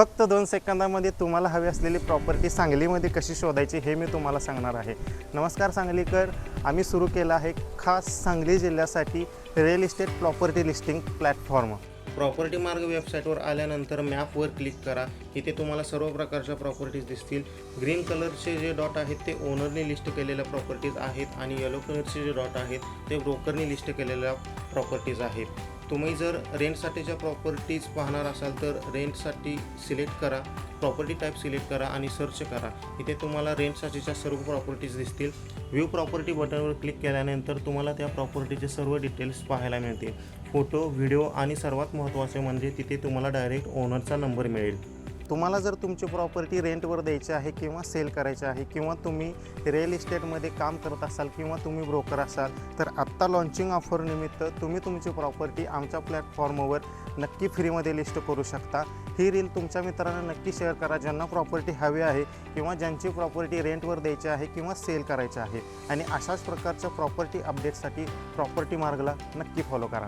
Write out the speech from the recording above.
फक्त 2 सेकंदामध्ये तुम्हाला हवी असलेली प्रॉपर्टी सांगलीमध्ये कशी शोधायची हे मी तुम्हाला सांगणार आहे। नमस्कार सांगलीकर, आम्ही सुरू केला आहे खास सांगली जिल्ह्यासाठी real estate property listing platform. Property मार्ग वेबसाईटवर आल्यानंतर मॅपवर क्लिक करा। इथे तुम्हाला सर्व प्रकारच्या प्रॉपर्टीज दिसतील। ग्रीन कलरचे जे डॉट आहेत ते ओनरने लिस्ट केलेल्या प्रॉपर्टीज आहेत आणि येलो कलरचे जे डॉट आहेत ते ब्रोकरने लिस्ट केलेल्या प्रॉपर्टीज आहेत। तुम्ही जर रेंटसाठीच्या प्रॉपर्टीज पाहणार असाल तर रेंटसाठी सिलेक्ट करा, प्रॉपर्टी टाईप सिलेक्ट करा आणि सर्च करा। इथे तुम्हाला रेंटसाठीच्या सर्व प्रॉपर्टीज दिसतील। व्ह्यू प्रॉपर्टी बटनवर क्लिक केल्यानंतर तुम्हाला त्या प्रॉपर्टीचे सर्व डिटेल्स पाहायला मिळतील, फोटो, व्हिडिओ आणि सर्वात महत्त्वाचे म्हणजे तिथे तुम्हाला डायरेक्ट ओनरचा नंबर मिळेल। तुम्हाला जर तुमची प्रॉपर्टी रेंटवर द्यायची आहे किंवा सेल करायची आहे किंवा तुम्ही रिअल इस्टेटमध्ये काम करत असाल किंवा तुम्ही ब्रोकर असाल तर आत्ता लॉन्चिंग ऑफरनिमित्त तुम्ही तुमची प्रॉपर्टी आमच्या प्लॅटफॉर्मवर नक्की फ्रीमध्ये लिस्ट करू शकता। ही रील तुमच्या मित्रांना नक्की शेअर करा ज्यांना प्रॉपर्टी हवी आहे किंवा ज्यांची प्रॉपर्टी रेंटवर द्यायची आहे किंवा सेल करायची आहे। आणि अशाच प्रकारच्या प्रॉपर्टी अपडेटसाठी प्रॉपर्टी मार्गला नक्की फॉलो करा।